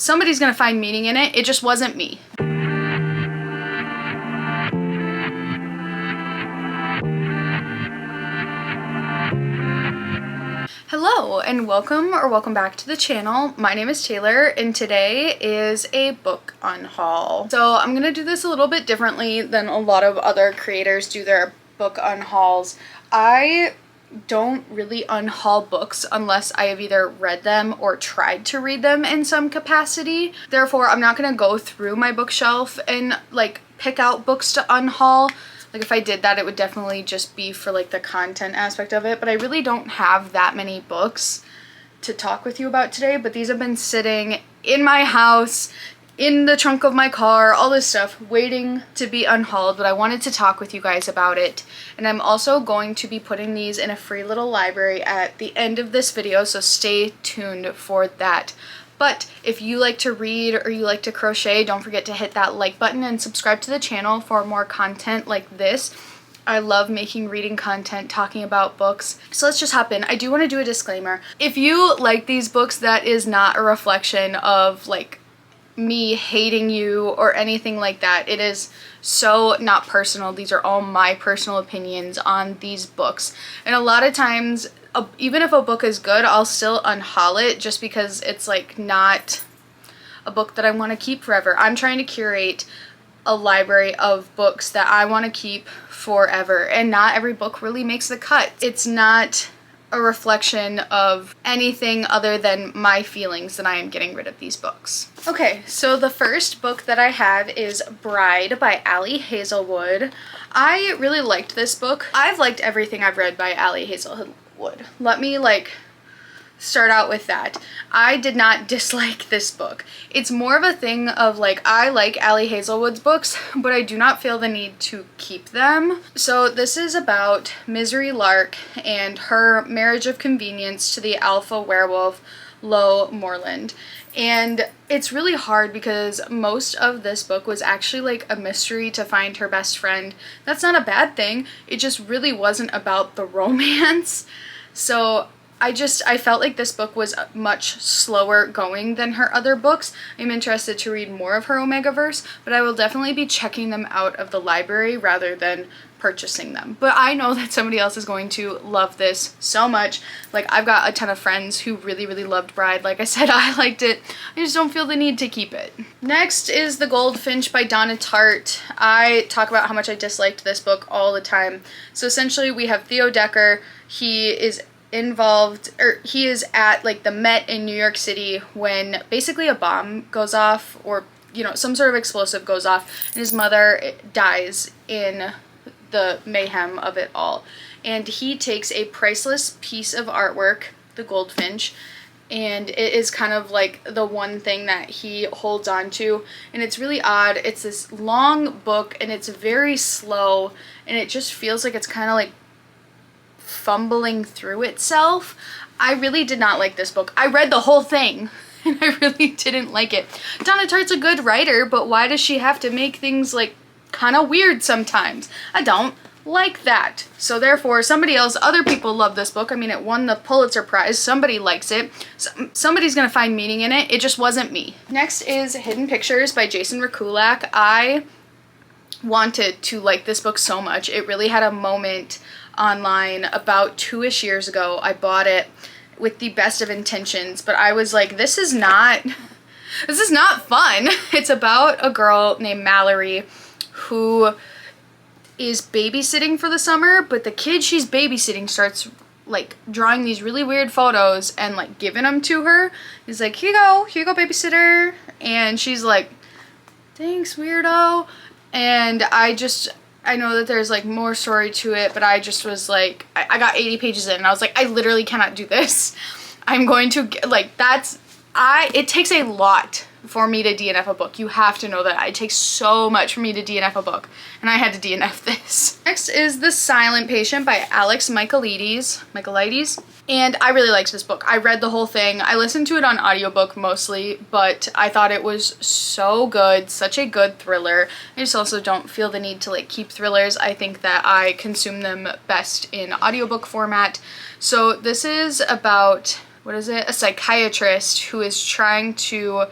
Somebody's gonna find meaning in it. It just wasn't me. Hello and welcome back to the channel. My name is Taylor and today is a book unhaul. So I'm gonna do this a little bit differently than a lot of other creators do their book unhauls. I don't really unhaul books unless I have either read them or tried to read them in some capacity. Therefore, I'm not gonna go through my bookshelf and like pick out books to unhaul. Like if I did that, it would definitely just be for like the content aspect of it, but I really don't have that many books to talk with you about today, but these have been sitting in my house, in the trunk of my car, all this stuff, waiting to be unhauled, but I wanted to talk with you guys about it. And I'm also going to be putting these in a free little library at the end of this video, so stay tuned for that. But if you like to read or you like to crochet, don't forget to hit that like button and subscribe to the channel for more content like this. I love making reading content, talking about books. So let's just hop in. I do want to do a disclaimer. If you like these books, that is not a reflection of like me hating you or anything like that. It is so not personal. These are all my personal opinions on these books. And a lot of times, even if a book is good, I'll still unhaul it just because it's like not a book that I want to keep forever. I'm trying to curate a library of books that I want to keep forever, and not every book really makes the cut. It's not a reflection of anything other than my feelings that I am getting rid of these books. Okay, so the first book that I have is Bride by Ali Hazelwood. I really liked this book. I've liked everything I've read by Ali Hazelwood. Let me start out with that. I did not dislike this book. It's more of a thing of like, I like Ali Hazelwood's books, but I do not feel the need to keep them. So this is about Misery Lark and her marriage of convenience to the alpha werewolf, Lo Moreland. And it's really hard because most of this book was actually like a mystery to find her best friend. That's not a bad thing. It just really wasn't about the romance. So I felt like this book was much slower going than her other books. I'm interested to read more of her Omegaverse, but I will definitely be checking them out of the library rather than purchasing them. But I know that somebody else is going to love this so much. Like, I've got a ton of friends who really, really loved Bride. Like I said, I liked it. I just don't feel the need to keep it. Next is The Goldfinch by Donna Tartt. I talk about how much I disliked this book all the time. So essentially we have Theo Decker. He is at like the Met in New York City when basically a bomb goes off, or you know, some sort of explosive goes off, and his mother dies in the mayhem of it all. And he takes a priceless piece of artwork, the goldfinch, and it is kind of like the one thing that he holds on to. And it's really odd. It's this long book and it's very slow, and it just feels like it's kind of like fumbling through itself. I really did not like this book. I read the whole thing and I really didn't like it. Donna Tartt's a good writer, but why does she have to make things like kind of weird sometimes? I don't like that. So therefore, other people love this book. I mean, it won the Pulitzer Prize. Somebody likes it. Somebody's gonna find meaning in it. It just wasn't me. Next is Hidden Pictures by Jason Rekulak. I wanted to like this book so much. It really had a moment online about 2-ish years ago. I bought it with the best of intentions, but I was like, this is not fun. It's about a girl named Mallory who is babysitting for the summer, but the kid she's babysitting starts like drawing these really weird photos and like giving them to her. He's like, here you go babysitter, and she's like, thanks, weirdo. And I know that there's like more story to it, but I just was like, I got 80 pages in and I was like, I literally cannot do this. I'm going to like, it takes a lot for me to DNF a book. You have to know that. It takes so much for me to DNF a book, and I had to DNF this. Next is The Silent Patient by Alex Michaelides. And I really liked this book. I read the whole thing. I listened to it on audiobook mostly, but I thought it was so good, such a good thriller. I just also don't feel the need to like keep thrillers. I think that I consume them best in audiobook format. So this is about, a psychiatrist who is trying to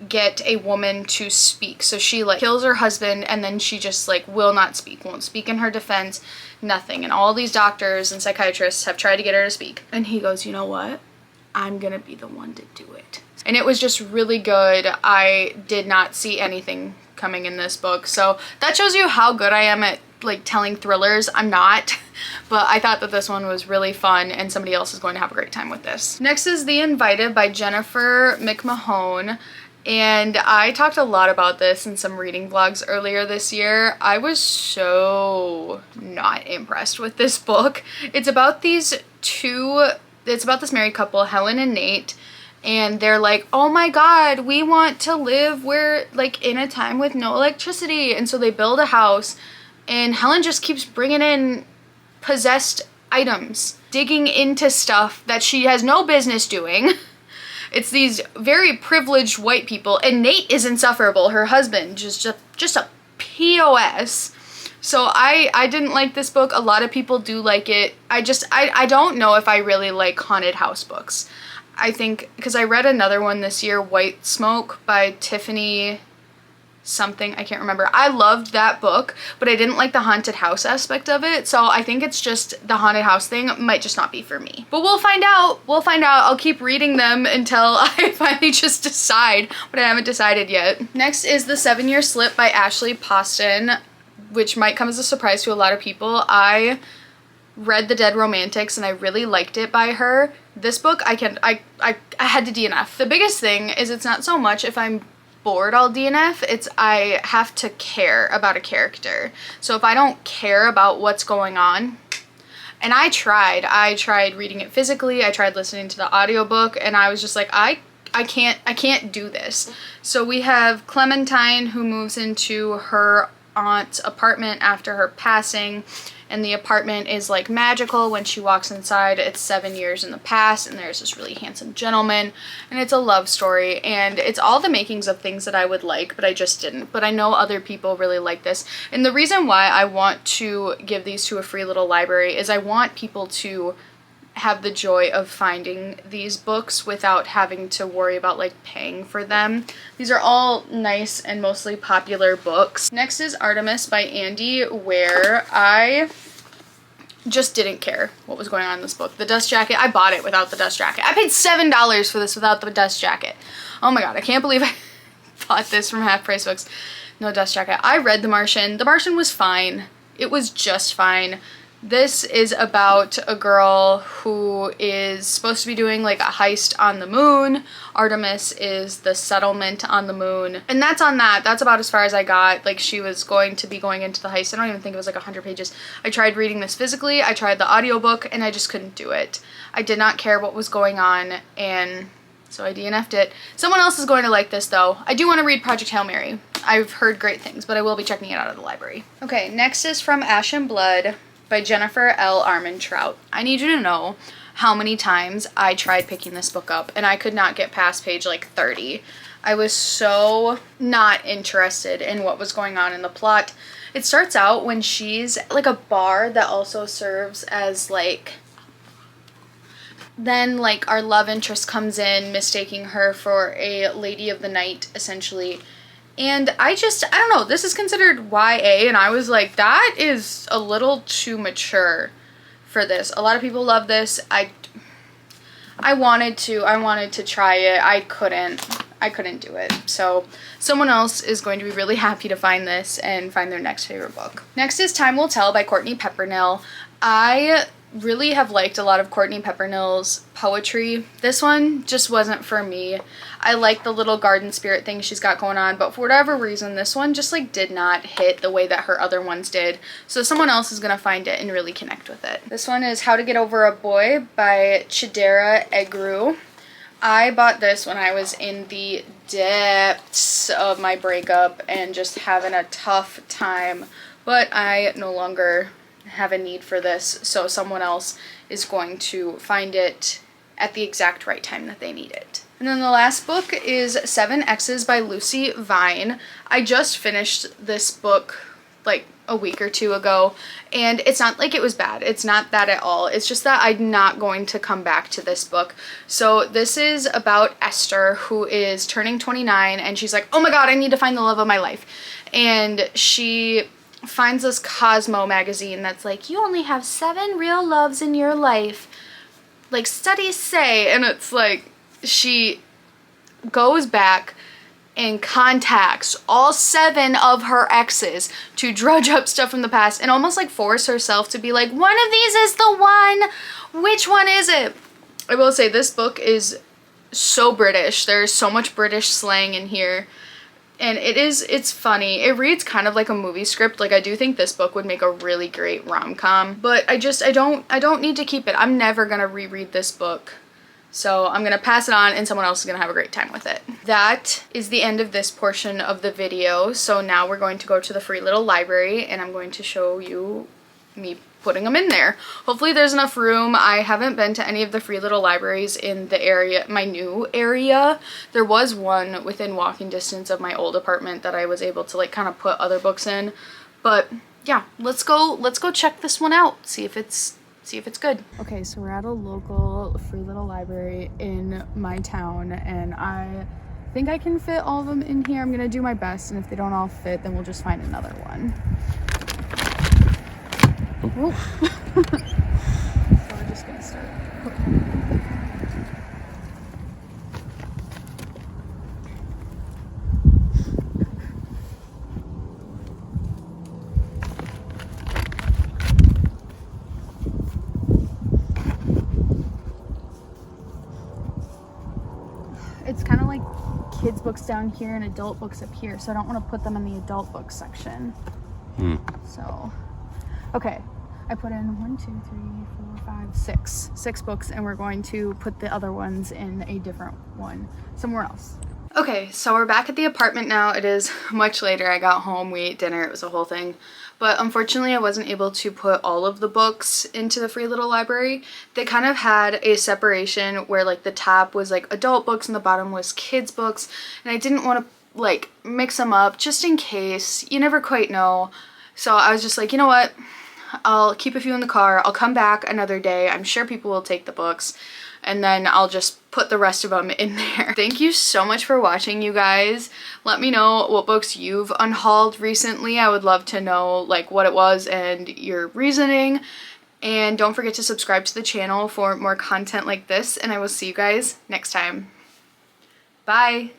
get a woman to speak. So she like kills her husband and then she just like will not speak, won't speak in her defense, nothing. And all these doctors and psychiatrists have tried to get her to speak. And he goes, you know what? I'm gonna be the one to do it. And it was just really good. I did not see anything coming in this book. So that shows you how good I am at like telling thrillers. I'm not, but I thought that this one was really fun and somebody else is going to have a great time with this. Next is The Invited by Jennifer McMahon. And I talked a lot about this in some reading vlogs earlier this year. I was so not impressed with this book. It's about this married couple, Helen and Nate, and they're like, oh my god, we want to live where like in a time with no electricity. And so they build a house and Helen just keeps bringing in possessed items, digging into stuff that she has no business doing. It's these very privileged white people, and Nate is insufferable, her husband, just a POS. So I didn't like this book. A lot of people do like it. I don't know if I really like haunted house books. I think, because I read another one this year, White Smoke by Tiffany something, I can't remember. I loved that book, but I didn't like the haunted house aspect of it. So I think it's just the haunted house thing might just not be for me. But we'll find out. We'll find out. I'll keep reading them until I finally just decide, but I haven't decided yet. Next is The 7-Year Slip by Ashley Poston, which might come as a surprise to a lot of people. I read The Dead Romantics and I really liked it by her. This book I had to DNF. The biggest thing is it's not so much if I'm bored I'll DNF, it's I have to care about a character. So if I don't care about what's going on, and I tried reading it physically, I tried listening to the audiobook, and I was just like, I can't do this. So we have Clementine, who moves into her aunt's apartment after her passing, and the apartment is like magical. When she walks inside, it's 7 years in the past, and there's this really handsome gentleman, and it's a love story, and it's all the makings of things that I would like, but I just didn't. But I know other people really like this, and the reason why I want to give these to a free little library is I want people to have the joy of finding these books without having to worry about like paying for them. These are all nice and mostly popular books. Next is Artemis by Andy Ware. I just didn't care what was going on in this book. The dust jacket, I bought it without the dust jacket. I paid $7 for this without the dust jacket. Oh my god, I can't believe I bought this from Half Price Books. No dust jacket. I read The Martian. The Martian was fine. It was just fine. This is about a girl who is supposed to be doing like a heist on the moon. Artemis is the settlement on the moon. And that's on that. That's about as far as I got. Like, she was going to be going into the heist. I don't even think it was like 100 pages. I tried reading this physically. I tried the audiobook, and I just couldn't do it. I did not care what was going on, and so I DNF'd it. Someone else is going to like this though. I do want to read Project Hail Mary. I've heard great things, but I will be checking it out of the library. Okay, next is From Ash and Blood by Jennifer L. Armentrout. I need you to know how many times I tried picking this book up and I could not get past page like 30. I was so not interested in what was going on in the plot. It starts out when she's at like a bar that also serves as like, then like our love interest comes in, mistaking her for a lady of the night essentially. And I don't know, this is considered YA, and I was like, that is a little too mature for this. A lot of people love this. I wanted to try it. I couldn't do it. So someone else is going to be really happy to find this and find their next favorite book. Next is Time Will Tell by Courtney Peppernill. I really have liked a lot of Courtney Peppernill's poetry. This one just wasn't for me. I like the little garden spirit thing she's got going on, but for whatever reason, this one just like did not hit the way that her other ones did. So someone else is gonna find it and really connect with it. This one is How to Get Over a Boy by Chidera Egru. I bought this when I was in the depths of my breakup and just having a tough time, but I no longer have a need for this, so someone else is going to find it at the exact right time that they need it. And then the last book is 7 X's by Lucy Vine. I just finished this book like a week or two ago, and it's not like it was bad. It's not that at all. It's just that I'm not going to come back to this book. So this is about Esther, who is turning 29, and she's like, oh my god, I need to find the love of my life. And she finds this Cosmo magazine that's like, you only have 7 real loves in your life, like studies say. And it's like, she goes back and contacts all 7 of her exes to drudge up stuff from the past and almost like force herself to be like, one of these is the one. Which one is it? I will say this book is so British. There's so much British slang in here. And it's funny. It reads kind of like a movie script. Like, I do think this book would make a really great rom-com. But I don't need to keep it. I'm never gonna reread this book. So I'm gonna pass it on and someone else is gonna have a great time with it. That is the end of this portion of the video. So now we're going to go to the free little library and I'm going to show you me putting them in there. Hopefully there's enough room. I haven't been to any of the free little libraries in the area, my new area. There was one within walking distance of my old apartment that I was able to like kind of put other books in. But yeah, let's go check this one out. See if it's good. Okay, so we're at a local free little library in my town, and I think I can fit all of them in here. I'm gonna do my best, and if they don't all fit, then we'll just find another one. Oh. So we're just gonna start. It's kind of like kids books down here and adult books up here, so I don't want to put them in the adult book section. So, okay, I put in 1, 2, 3, 4, 5, 6 books, and we're going to put the other ones in a different one somewhere else. Okay, so we're back at the apartment now. It is much later. I got home, we ate dinner, it was a whole thing. But unfortunately, I wasn't able to put all of the books into the free little library. They kind of had a separation where like the top was like adult books and the bottom was kids books. And I didn't want to like mix them up just in case. You never quite know. So I was just like, you know what? I'll keep a few in the car. I'll come back another day. I'm sure people will take the books. And then I'll just put the rest of them in there. Thank you so much for watching, you guys. Let me know what books you've unhauled recently. I would love to know like what it was and your reasoning. And don't forget to subscribe to the channel for more content like this, and I will see you guys next time. Bye!